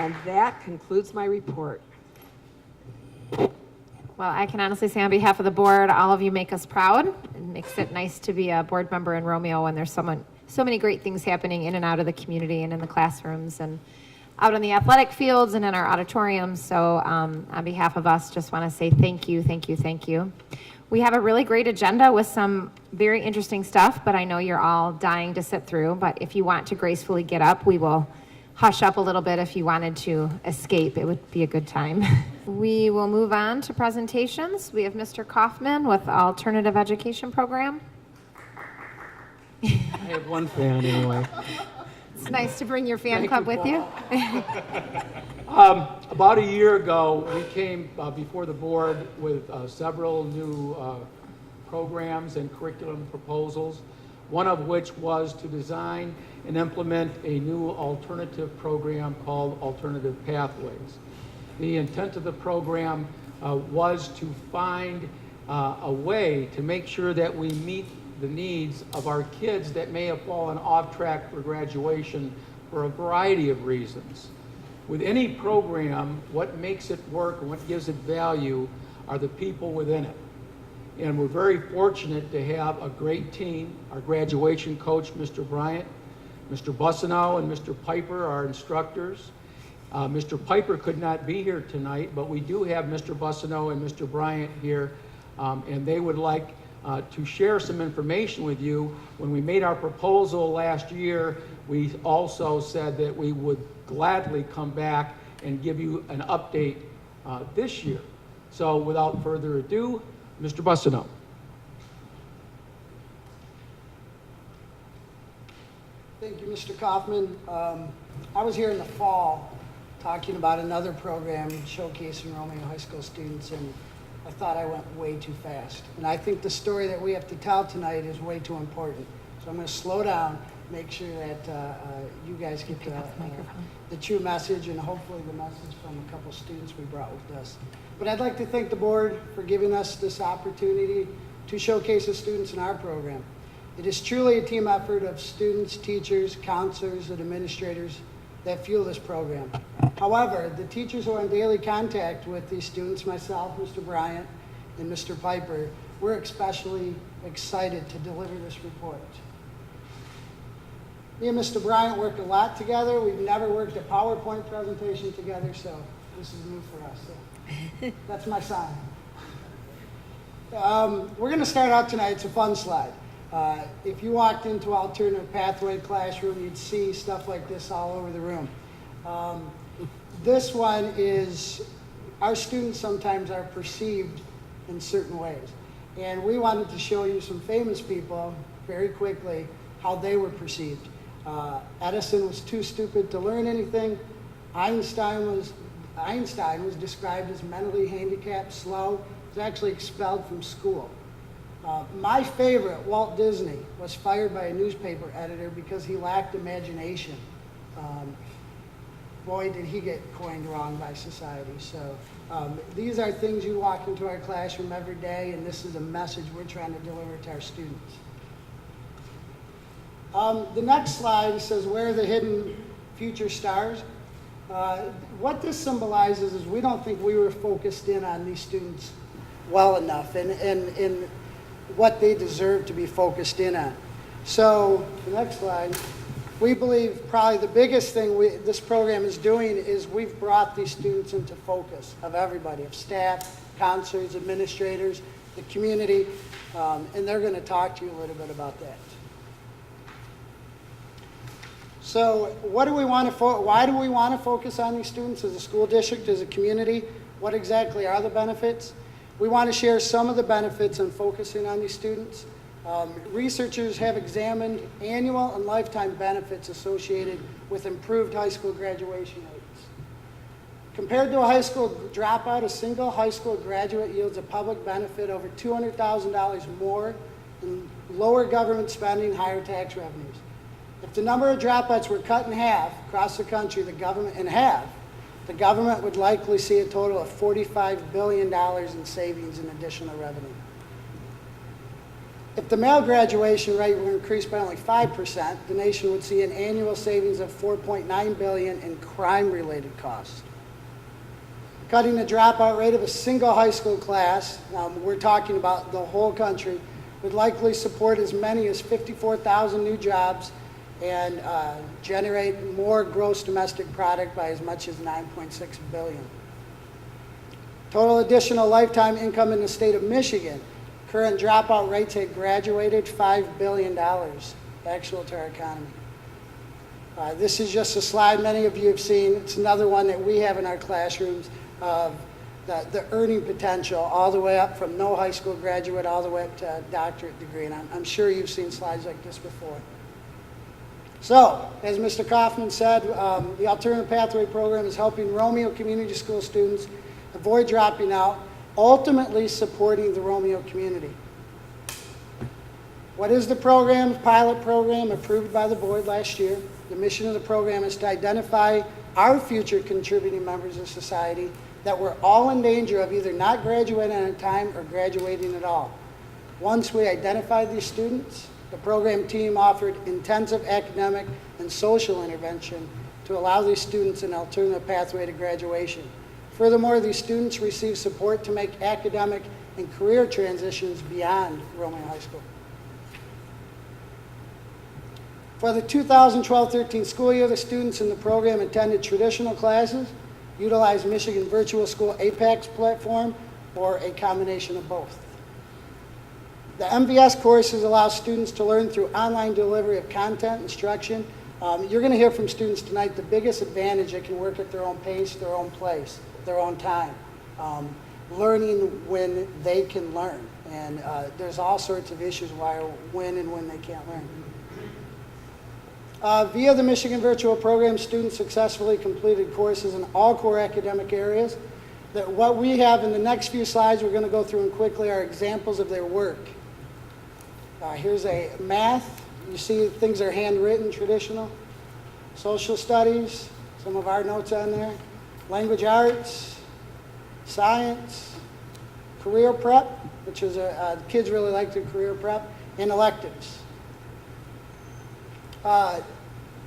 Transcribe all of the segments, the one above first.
And that concludes my report. Well, I can honestly say on behalf of the board, all of you make us proud. It makes it nice to be a board member in Romeo when there's so many great things happening in and out of the community and in the classrooms and out on the athletic fields and in our auditoriums. So on behalf of us, just want to say thank you, thank you, thank you. We have a really great agenda with some very interesting stuff, but I know you're all dying to sit through. But if you want to gracefully get up, we will hush up a little bit. If you wanted to escape, it would be a good time. We will move on to presentations. We have Mr. Kaufman with Alternative Education Program. I have one fan anyway. It's nice to bring your fan club with you. About a year ago, we came before the board with several new programs and curriculum proposals, one of which was to design and implement a new alternative program called Alternative Pathways. The intent of the program was to find a way to make sure that we meet the needs of our kids that may have fallen off track for graduation for a variety of reasons. With any program, what makes it work and what gives it value are the people within it. And we're very fortunate to have a great team. Our graduation coach, Mr. Bryant, Mr. Bussinow, and Mr. Piper, our instructors. Mr. Piper could not be here tonight, but we do have Mr. Bussinow and Mr. Bryant here, and they would like to share some information with you. When we made our proposal last year, we also said that we would gladly come back and give you an update this year. So without further ado, Mr. Bussinow. Thank you, Mr. Kaufman. I was here in the fall talking about another program showcasing Romeo High School students, and I thought I went way too fast. And I think the story that we have to tell tonight is way too important. So I'm going to slow down, make sure that you guys get the true message and hopefully the message from a couple students we brought with us. But I'd like to thank the board for giving us this opportunity to showcase the students in our program. It is truly a team effort of students, teachers, counselors, and administrators that fuel this program. However, the teachers who are in daily contact with these students, myself, Mr. Bryant, and Mr. Piper, we're especially excited to deliver this report. Me and Mr. Bryant worked a lot together. We've never worked a PowerPoint presentation together, so this is new for us. So that's my sign. We're going to start out tonight. It's a fun slide. If you walked into Alternative Pathway classroom, you'd see stuff like this all over the room. This one is, our students sometimes are perceived in certain ways. And we wanted to show you some famous people very quickly, how they were perceived. Edison was too stupid to learn anything. Einstein was described as mentally handicapped, slow. He was actually expelled from school. My favorite, Walt Disney, was fired by a newspaper editor because he lacked imagination. Boy, did he get coined wrong by society. So these are things you walk into our classroom every day, and this is a message we're trying to deliver to our students. The next slide says, where are the hidden future stars? What this symbolizes is we don't think we were focused in on these students well enough and what they deserve to be focused in on. So the next slide, we believe probably the biggest thing this program is doing is we've brought these students into focus of everybody, of staff, counselors, administrators, the community, and they're going to talk to you a little bit about that. So what do we want to why do we want to focus on these students as a school district, as a community? What exactly are the benefits? We want to share some of the benefits in focusing on these students. Researchers have examined annual and lifetime benefits associated with improved high school graduation rates. Compared to a high school dropout, a single high school graduate yields a public benefit over $200,000 more in lower government spending, higher tax revenues. If the number of dropouts were cut in half across the country, the government would likely see a total of $45 billion in savings in additional revenue. If the male graduation rate were increased by only 5%, the nation would see an annual savings of $4.9 billion in crime-related costs. Cutting the dropout rate of a single high school class, we're talking about the whole country, would likely support as many as 54,000 new jobs and generate more gross domestic product by as much as $9.6 billion. Total additional lifetime income in the state of Michigan, current dropout rates had graduated $5 billion actual to our economy. This is just a slide many of you have seen. It's another one that we have in our classrooms of the earning potential all the way up from no high school graduate all the way up to a doctorate degree. And I'm sure you've seen slides like this before. So, as Mr. Kaufman said, the Alternative Pathway Program is helping Romeo Community School students avoid dropping out, ultimately supporting the Romeo community. What is the program? Pilot program approved by the board last year. The mission of the program is to identify our future contributing members of society that we're all in danger of either not graduating on time or graduating at all. Once we identified these students, the program team offered intensive academic and social intervention to allow these students an alternative pathway to graduation. Furthermore, these students receive support to make academic and career transitions beyond Romeo High School. For the 2012-13 school year, the students in the program attended traditional classes, utilized Michigan Virtual School Apex platform, or a combination of both. The MVS courses allow students to learn through online delivery of content, instruction. You're going to hear from students tonight the biggest advantage: they can work at their own pace, their own place, their own time, learning when they can learn. And there's all sorts of issues when they can't learn. Via the Michigan Virtual Program, students successfully completed courses in all core academic areas. What we have in the next few slides we're going to go through and quickly are examples of their work. Here's a math. You see things are handwritten, traditional. Social studies, some of our notes on there. Language arts, science, career prep, which is kids really like the career prep, and electives.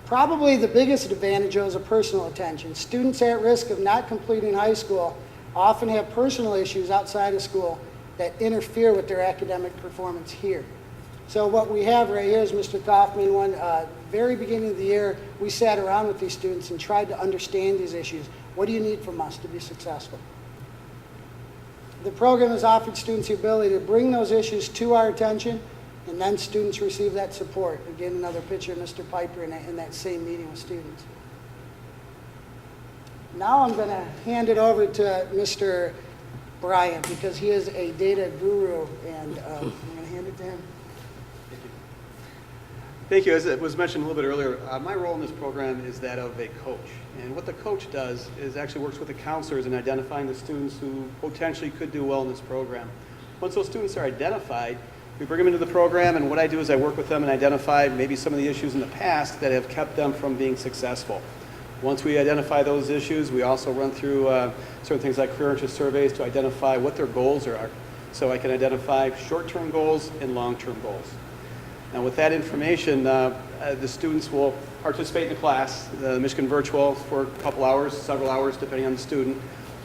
Probably the biggest advantage is a personal attention. Students at risk of not completing high school often have personal issues outside of school that interfere with their academic performance here. So what we have right here is Mr. Kaufman. One very beginning of the year, we sat around with these students and tried to understand these issues. What do you need from us to be successful? The program has offered students the ability to bring those issues to our attention, and then students receive that support. Again, another picture of Mr. Piper in that same meeting with students. Now I'm going to hand it over to Mr. Bryant because he is a data guru, and I'm going to hand it to him. Thank you. As it was mentioned a little bit earlier, my role in this program is that of a coach. And what the coach does is actually works with the counselors in identifying the students who potentially could do well in this program. Once those students are identified, we bring them into the program, and what I do is I work with them and identify maybe some of the issues in the past that have kept them from being successful. Once we identify those issues, we also run through certain things like career interest surveys to identify what their goals are. So I can identify short-term goals and long-term goals. Now with that information, the students will participate in the class, the Michigan Virtual, for a couple hours, several hours depending on the student,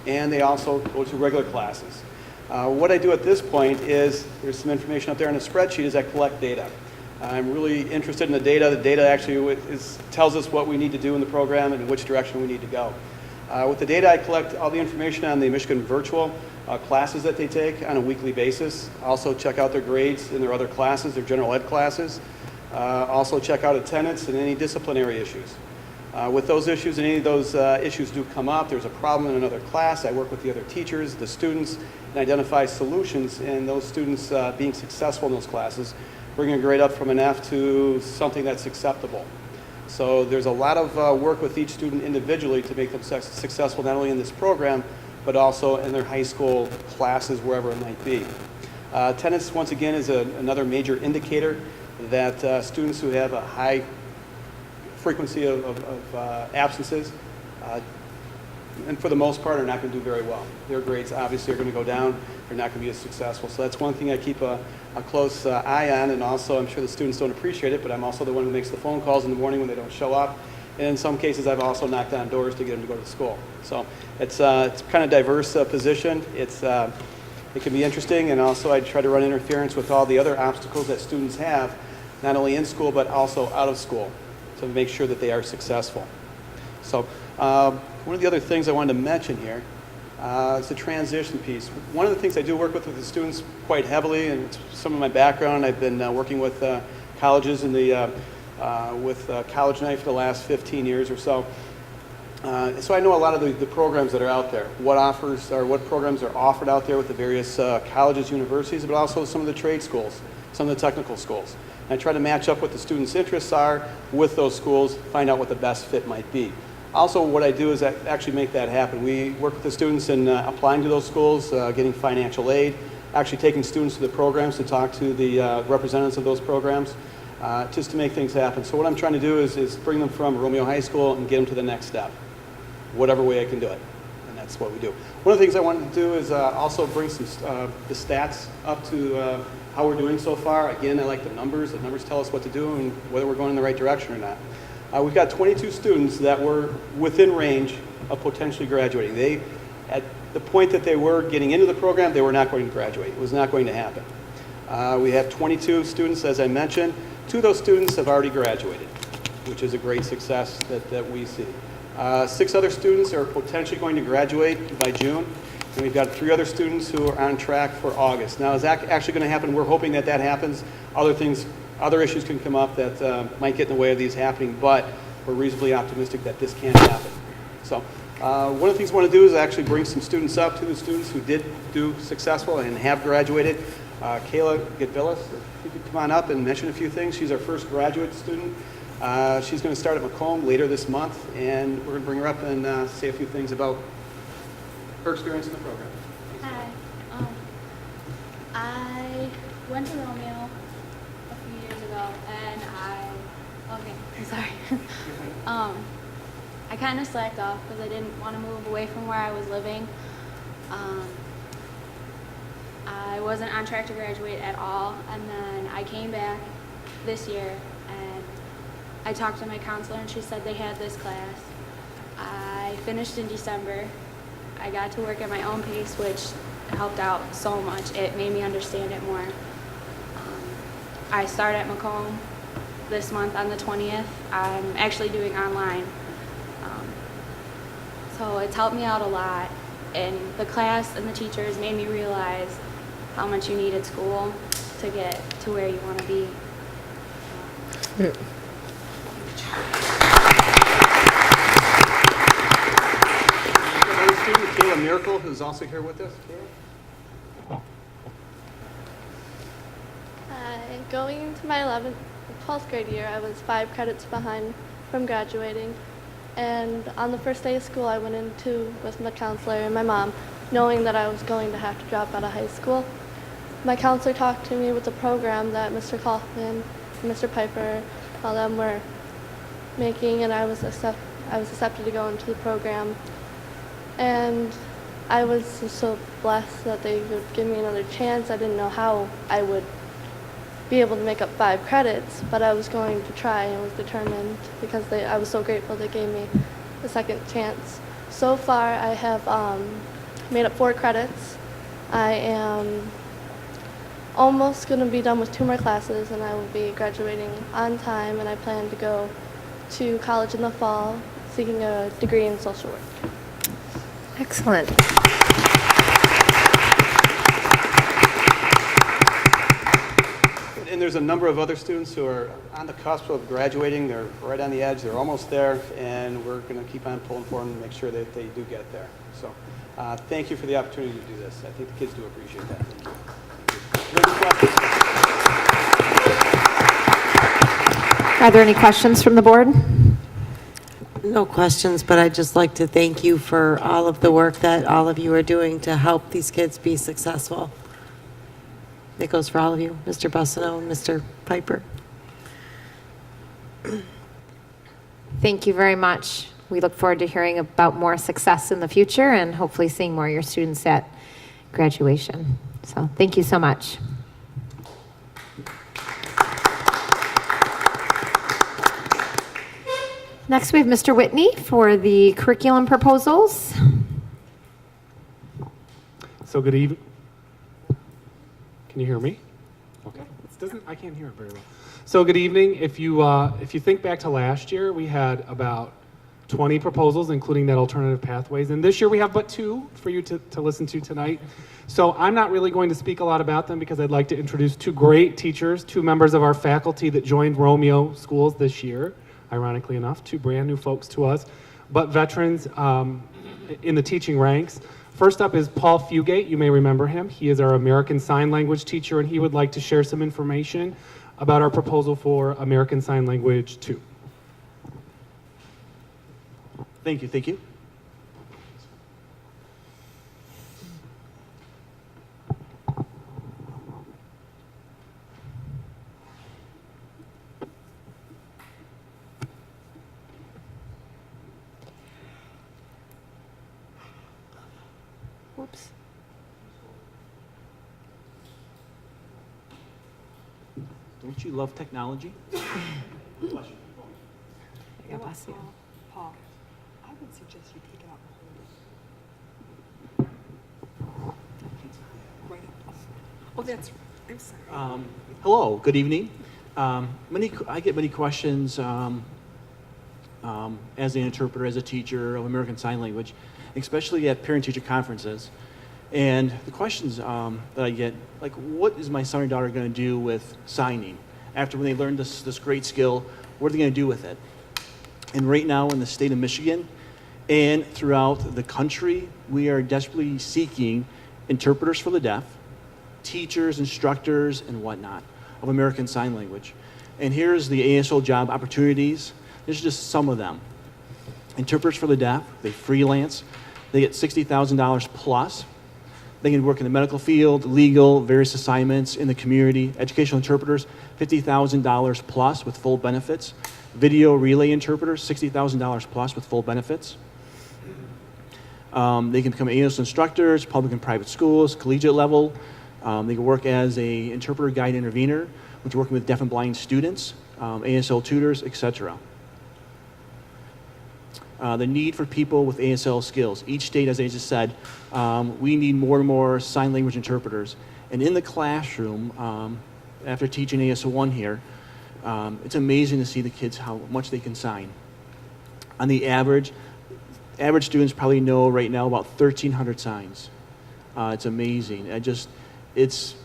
and they also go to regular classes. What I do at this point is, there's some information up there on a spreadsheet, is I collect data. I'm really interested in the data. The data actually tells us what we need to do in the program and in which direction we need to go. With the data, I collect all the information on the Michigan Virtual classes that they take on a weekly basis. Also check out their grades in their other classes, their general ed classes. Also check out attendance and any disciplinary issues. With those issues, and any of those issues do come up, there's a problem in another class, I work with the other teachers, the students, and identify solutions in those students being successful in those classes, bringing a grade up from an F to something that's acceptable. So there's a lot of work with each student individually to make them successful not only in this program, but also in their high school classes, wherever it might be. Attendance, once again, is another major indicator that students who have a high frequency of absences and for the most part, are not going to do very well. Their grades obviously are going to go down. They're not going to be as successful. So that's one thing I keep a close eye on, and also I'm sure the students don't appreciate it, but I'm also the one who makes the phone calls in the morning when they don't show up. And in some cases, I've also knocked on doors to get them to go to school. So it's kind of diverse position. It can be interesting, and also I try to run interference with all the other obstacles that students have, not only in school, but also out of school, to make sure that they are successful. So one of the other things I wanted to mention here is the transition piece. One of the things I do work with the students quite heavily, and it's some of my background, I've been working with colleges in the with College Night for the last 15 years or so. So I know a lot of the programs that are out there, what programs are offered out there with the various colleges, universities, but also some of the trade schools, some of the technical schools. And I try to match up what the students' interests are with those schools, find out what the best fit might be. Also, what I do is actually make that happen. We work with the students in applying to those schools, getting financial aid, actually taking students to the programs to talk to the representatives of those programs, just to make things happen. So what I'm trying to do is bring them from Romeo High School and get them to the next step, whatever way I can do it. And that's what we do. One of the things I wanted to do is also bring some the stats up to how we're doing so far. Again, I like the numbers. The numbers tell us what to do and whether we're going in the right direction or not. We've got 22 students that were within range of potentially graduating. At the point that they were getting into the program, they were not going to graduate. It was not going to happen. We have 22 students, as I mentioned. 2 of those students have already graduated, which is a great success that we see. 6 other students are potentially going to graduate by June, and we've got 3 other students who are on track for August. Now, is that actually going to happen? We're hoping that happens. Other issues can come up that might get in the way of these happening, but we're reasonably optimistic that this can happen. So one of the things we want to do is actually bring some students up to the students who did do successful and have graduated. Kayla Gedvillis, if you could come on up and mention a few things. She's our first graduate student. She's going to start at Macomb later this month, and we're going to bring her up and say a few things about her experience in the program. Hi. I went to Romeo a few years ago, and I'm sorry. I kind of slacked off because I didn't want to move away from where I was living. I wasn't on track to graduate at all, and then I came back this year, and I talked to my counselor, and she said they had this class. I finished in December. I got to work at my own pace, which helped out so much. It made me understand it more. I start at Macomb this month on the 20th. I'm actually doing online. So it's helped me out a lot. And the class and the teachers made me realize how much you need at school to get to where you want to be. Another student, Kayla Miracle, who's also here with us. Going into my 12th grade year, I was 5 credits behind from graduating. And on the first day of school, I went into with my counselor and my mom, knowing that I was going to have to drop out of high school. My counselor talked to me with the program that Mr. Kaufman, Mr. Piper, all them were making, and I was accepted to go into the program. And I was so blessed that they would give me another chance. I didn't know how I would be able to make up 5 credits, but I was going to try and was determined because I was so grateful they gave me a second chance. So far, I have made up 4 credits. I am almost going to be done with 2 more classes, and I will be graduating on time, and I plan to go to college in the fall, seeking a degree in social work. Excellent. And there's a number of other students who are on the cusp of graduating. They're right on the edge. They're almost there, and we're going to keep on pulling for them to make sure that they do get there. So thank you for the opportunity to do this. I think the kids do appreciate that. Thank you. Are there any questions from the board? No questions, but I'd just like to thank you for all of the work that all of you are doing to help these kids be successful. It goes for all of you, Mr. Bussino and Mr. Piper. Thank you very much. we look forward to hearing about more success in the future and hopefully seeing more of your students at graduation. So thank you so much. Next, we have Mr. Whitney for the curriculum proposals. So good evening. Can you hear me? Okay. I can't hear it very well. So good evening. If you think back to last year, we had about 20 proposals, including that alternative pathways. And this year we have but 2 for you to listen to tonight. So I'm not really going to speak a lot about them because I'd like to introduce 2 great teachers, 2 members of our faculty that joined Romeo schools this year. Ironically enough, 2 brand new folks to us, but veterans in the teaching ranks. First up is Paul Fugate. You may remember him. He is our American Sign Language teacher, and he would like to share some information about our proposal for American Sign Language 2. Thank you. Whoops. Don't you love technology? Paul, I would suggest you take it out and hold it. Right up. Oh, that's right. I'm sorry. Hello, good evening. I get many questions as an interpreter, as a teacher of American Sign Language, especially at parent-teacher conferences. And the questions that I get, like, what is my son or daughter going to do with signing? After when they learn this great skill, what are they going to do with it? And right now in the state of Michigan and throughout the country, we are desperately seeking interpreters for the deaf, teachers, instructors, and whatnot of American Sign Language. And here's the ASL job opportunities. There's just some of them. Interpreters for the deaf, they freelance. They get $60,000 plus. They can work in the medical field, legal, various assignments in the community. Educational interpreters, $50,000 plus with full benefits. Video relay interpreters, $60,000 plus with full benefits. They can become ASL instructors, public and private schools, collegiate level. They can work as a interpreter guide intervener, which is working with deaf and blind students, ASL tutors, etc. The need for people with ASL skills. Each state, as I just said, we need more and more sign language interpreters. And in the classroom, after teaching ASL 1 here, it's amazing to see the kids how much they can sign. On the average students probably know right now about 1,300 signs. It's amazing. It's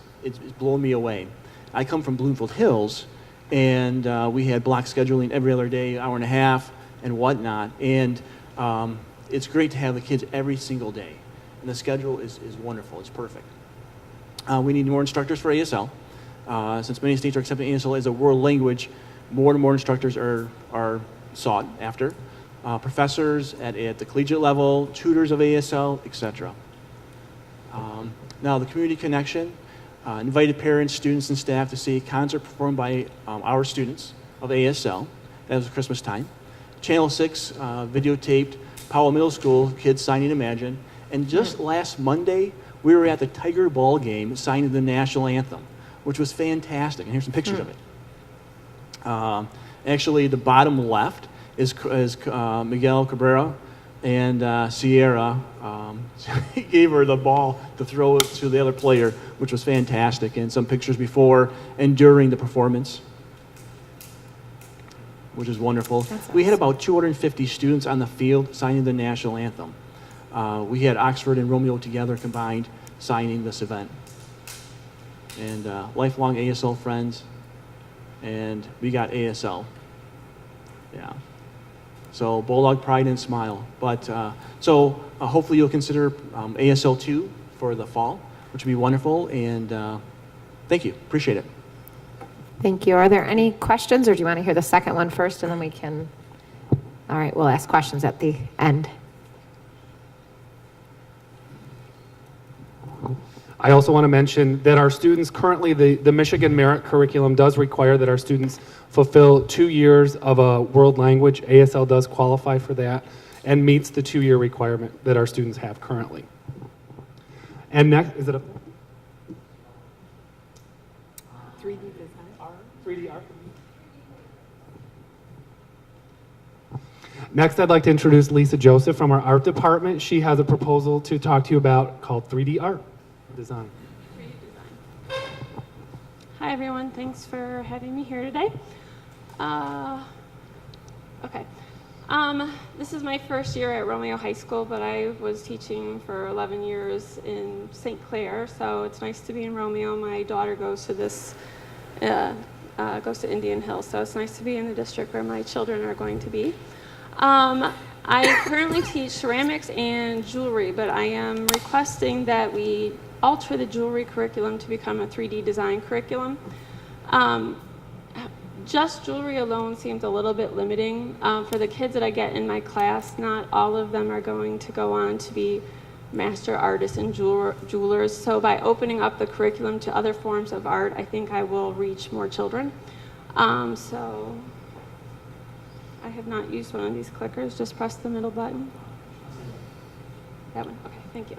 blown me away. I come from Bloomfield Hills, and we had block scheduling every other day, hour and a half, and whatnot. And it's great to have the kids every single day. And the schedule is wonderful. It's perfect. We need more instructors for ASL. Since many states are accepting ASL as a world language, more and more instructors are sought after. Professors at the collegiate level, tutors of ASL, etc. Now, the community connection, invited parents, students, and staff to see a concert performed by our students of ASL. That was Christmas time. Channel 6 videotaped Powell Middle School kids signing Imagine. And just last Monday, we were at the Tiger Ball game signing the national anthem, which was fantastic. And here's some pictures of it. Actually, the bottom left is Miguel Cabrera and Sierra. He gave her the ball to throw it to the other player, which was fantastic. And some pictures before and during the performance, which is wonderful. We had about 250 students on the field signing the national anthem. We had Oxford and Romeo together combined signing this event. And lifelong ASL friends, and we got ASL. Yeah. So Bulldog Pride and Smile. But hopefully you'll consider ASL 2 for the fall, which would be wonderful. And thank you. Appreciate it. Thank you. Are there any questions, or do you want to hear the second one first, and then we can? All right, we'll ask questions at the end. I also want to mention that our students currently, the Michigan Merit Curriculum does require that our students fulfill 2 years of a world language. ASL does qualify for that and meets the 2-year requirement that our students have currently. And next, is it a 3D design. 3D art? Next, I'd like to introduce Lisa Joseph from our art department. She has a proposal to talk to you about called 3D art design. Hi everyone, thanks for having me here today. Okay, this is my first year at Romeo High School, but I was teaching for 11 years in St. Clair, so it's nice to be in Romeo. My daughter goes to goes to Indian Hill, so it's nice to be in the district where my children are going to be. I currently teach ceramics and jewelry, but I am requesting that we alter the jewelry curriculum to become a 3D design curriculum. Just jewelry alone seems a little bit limiting. For the kids that I get in my class, not all of them are going to go on to be master artists and jewelers. So by opening up the curriculum to other forms of art, I think I will reach more children. So I have not used one of these clickers. Just press the middle button. That one. Okay, thank you.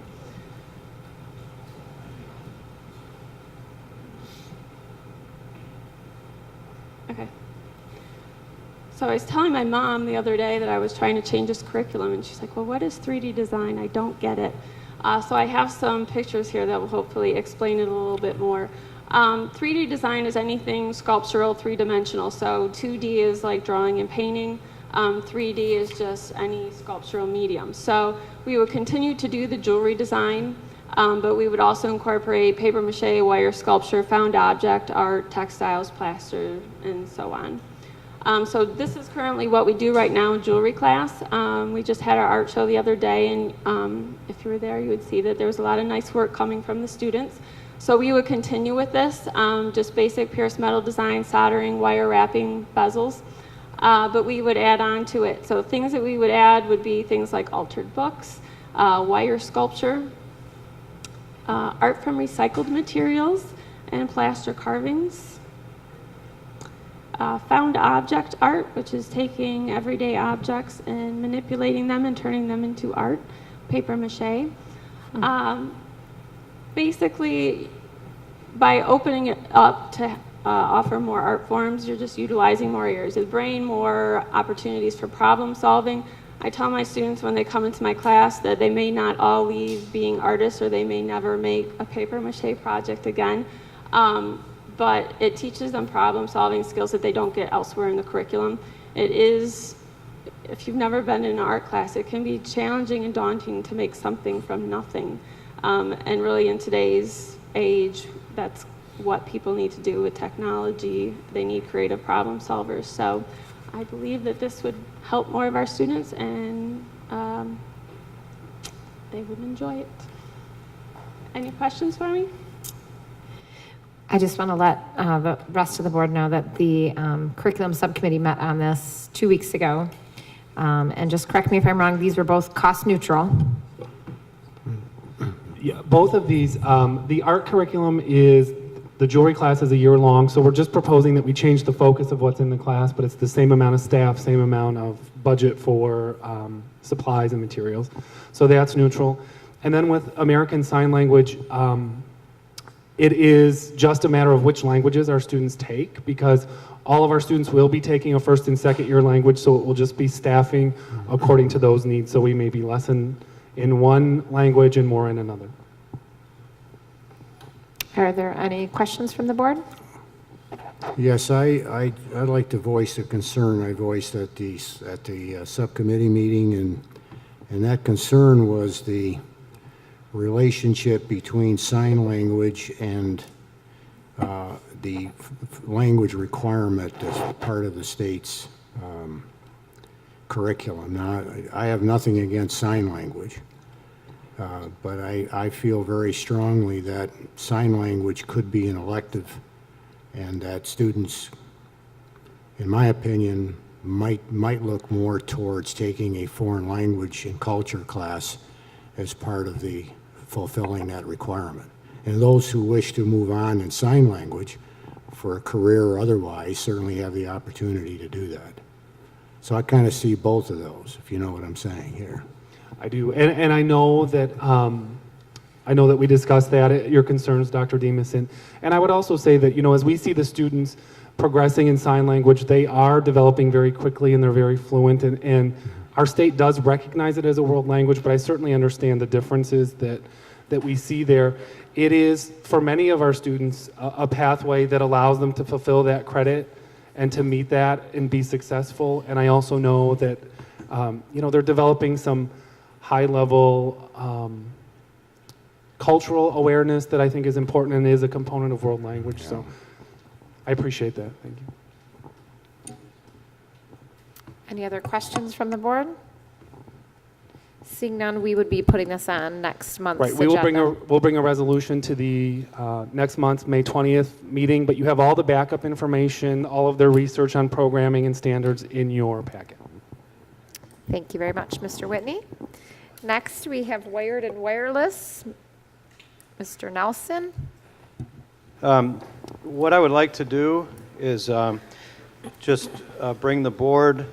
Okay. So I was telling my mom the other day that I was trying to change this curriculum, and she's like, well, what is 3D design? I don't get it. So I have some pictures here that will hopefully explain it a little bit more. 3D design is anything sculptural, three-dimensional. So 2D is like drawing and painting. 3D is just any sculptural medium. So we would continue to do the jewelry design, but we would also incorporate paper mache, wire sculpture, found object art, textiles, plaster, and so on. So this is currently what we do right now in jewelry class. We just had our art show the other day, and if you were there, you would see that there was a lot of nice work coming from the students. So we would continue with this, just basic pierced metal design, soldering, wire wrapping, bezels, but we would add on to it. So things that we would add would be things like altered books, wire sculpture, art from recycled materials, and plaster carvings. Found object art, which is taking everyday objects and manipulating them and turning them into art, paper mache. Basically, by opening it up to offer more art forms, you're just utilizing more areas of the brain, more opportunities for problem solving. I tell my students when they come into my class that they may not all leave being artists, or they may never make a paper mache project again. But it teaches them problem solving skills that they don't get elsewhere in the curriculum. It is, if you've never been in an art class, it can be challenging and daunting to make something from nothing. And really in today's age, that's what people need to do with technology. They need creative problem solvers. So I believe that this would help more of our students, and they would enjoy it. Any questions for me? I just want to let the rest of the board know that the curriculum subcommittee met on this 2 weeks ago. And just correct me if I'm wrong, these were both cost neutral. Yeah, both of these, the art curriculum is, the jewelry class is a year long, so we're just proposing that we change the focus of what's in the class, but it's the same amount of staff, same amount of budget for supplies and materials. So that's neutral. And then with American Sign Language, it is just a matter of which languages our students take, because all of our students will be taking a first and second year language, so it will just be staffing according to those needs. So we may be less in one language and more in another. Are there any questions from the board? Yes, I'd like to voice a concern I voiced at the subcommittee meeting, and that concern was the relationship between sign language and the language requirement as part of the state's curriculum. Now, I have nothing against sign language, but I feel very strongly that sign language could be an elective, and that students, in my opinion, might look more towards taking a foreign language and culture class as part of the fulfilling that requirement. And those who wish to move on in sign language for a career or otherwise certainly have the opportunity to do that. So I kind of see both of those, if you know what I'm saying here. I do, and I know that we discussed that, your concerns, Dr. Demas, and I would also say that, as we see the students progressing in sign language, they are developing very quickly and they're very fluent, and our state does recognize it as a world language, but I certainly understand the differences that we see there. It is, for many of our students, a pathway that allows them to fulfill that credit and to meet that and be successful, and I also know that, they're developing some high-level cultural awareness that I think is important and is a component of world language. So I appreciate that. Thank you. Any other questions from the board? Seeing none, we would be putting this on next month's Right, agenda. we'll bring a resolution to the next month's May 20th meeting, but you have all the backup information, all of their research on programming and standards in your packet. Thank you very much, Mr. Whitney. Next, we have wired and wireless. Mr. Nelson. What I would like to do is just bring the board,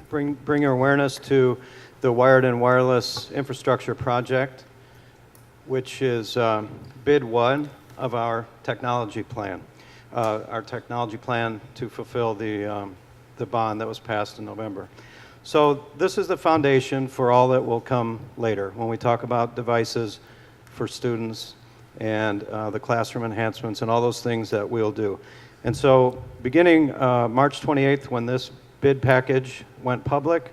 bring your awareness to the wired and wireless infrastructure project, which is bid one of our technology plan. Our technology plan to fulfill the bond that was passed in November. So this is the foundation for all that will come later when we talk about devices for students and the classroom enhancements and all those things that we'll do. And so beginning March 28th, when this bid package went public,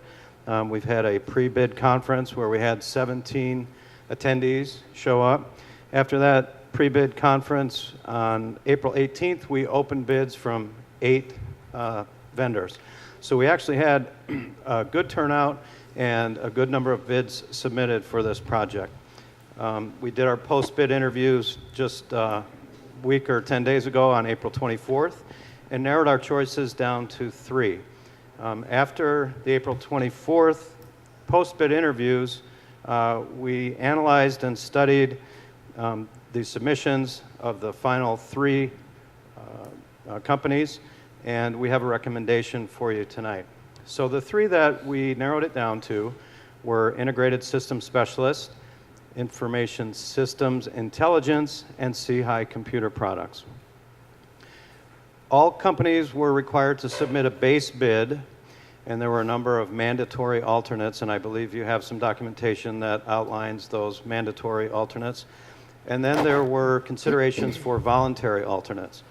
we've had a pre-bid conference where we had 17 attendees show up. After that pre-bid conference on April 18th, we opened bids from 8 vendors. So we actually had a good turnout and a good number of bids submitted for this project. We did our post-bid interviews just a week or 10 days ago on April 24th and narrowed our choices down to 3. After the April 24th post-bid interviews, we analyzed and studied the submissions of the final 3 companies, and we have a recommendation for you tonight. So the 3 that we narrowed it down to were Integrated Systems Specialist, Information Systems Intelligence, and C-High Computer Products. All companies were required to submit a base bid, and there were a number of mandatory alternates, and I believe you have some documentation that outlines those mandatory alternates. And then there were considerations for voluntary alternates.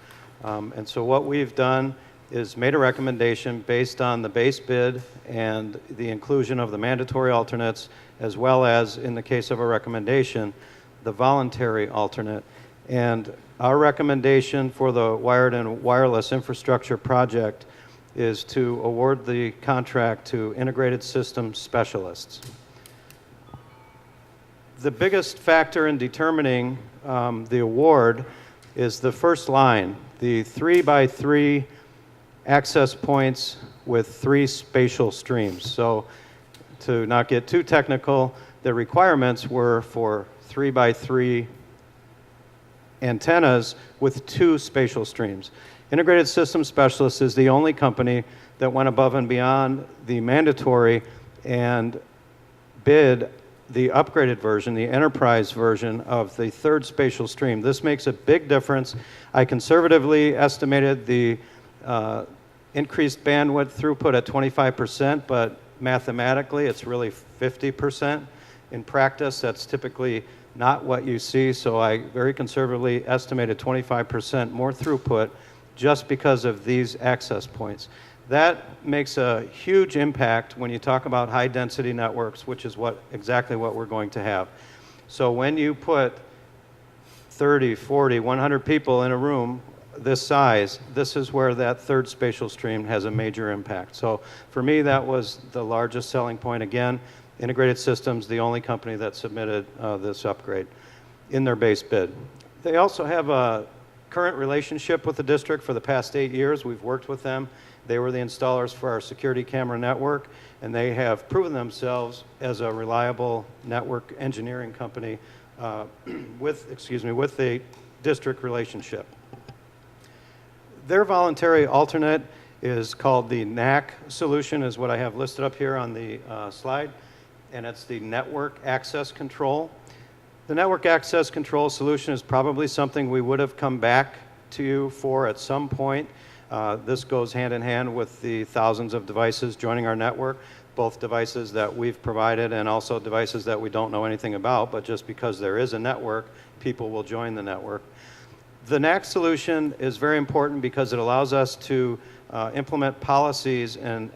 And so what we've done is made a recommendation based on the base bid and the inclusion of the mandatory alternates, as well as, in the case of a recommendation, the voluntary alternate. And our recommendation for the wired and wireless infrastructure project is to award the contract to Integrated Systems Specialists. The biggest factor in determining the award is the first line, the 3x3 access points with 3 spatial streams. So to not get too technical, the requirements were for 3x3 antennas with 2 spatial streams. Integrated Systems Specialists is the only company that went above and beyond the mandatory and bid the upgraded version, the enterprise version of the 3rd spatial stream. This makes a big difference. I conservatively estimated the increased bandwidth throughput at 25%, but mathematically it's really 50%. In practice, that's typically not what you see, so I very conservatively estimated 25% more throughput just because of these access points. That makes a huge impact when you talk about high-density networks, which is exactly what we're going to have. So when you put 30, 40, 100 people in a room this size, this is where that 3rd spatial stream has a major impact. So for me, that was the largest selling point. Again, Integrated Systems, the only company that submitted this upgrade in their base bid. They also have a current relationship with the district for the past 8 years. We've worked with them. They were the installers for our security camera network, and they have proven themselves as a reliable network engineering company with the district relationship. Their voluntary alternate is called the NAC solution, is what I have listed up here on the slide, and it's the network access control. The network access control solution is probably something we would have come back to you for at some point. This goes hand in hand with the thousands of devices joining our network, both devices that we've provided and also devices that we don't know anything about, but just because there is a network, people will join the network. The NAC solution is very important because it allows us to implement policies and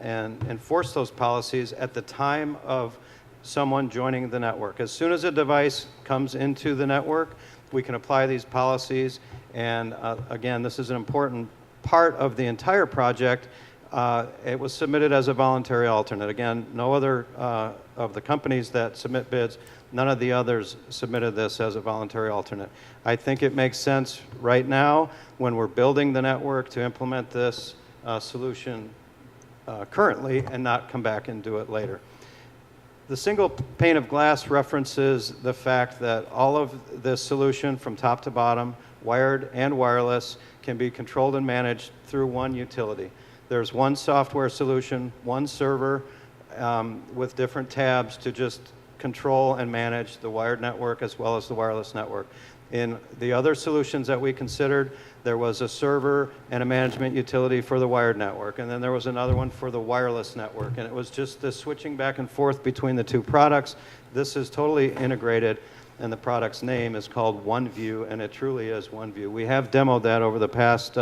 enforce those policies at the time of someone joining the network. As soon as a device comes into the network, we can apply these policies, and again, this is an important part of the entire project. It was submitted as a voluntary alternate. Again, no other of the companies that submit bids, none of the others submitted this as a voluntary alternate. I think it makes sense right now when we're building the network to implement this solution currently and not come back and do it later. The single pane of glass references the fact that all of this solution from top to bottom, wired and wireless, can be controlled and managed through one utility. There's one software solution, one server with different tabs to just control and manage the wired network as well as the wireless network. In the other solutions that we considered, there was a server and a management utility for the wired network, and then there was another one for the wireless network, and it was just this switching back and forth between the two products. This is totally integrated, and the product's name is called OneView, and it truly is OneView. We have demoed that over the past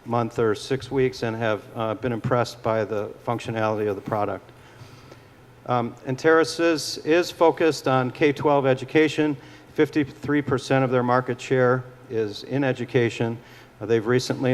month or 6 weeks and have been impressed by the functionality of the product. Enteris is focused on K-12 education. 53% of their market share is in education. They've recently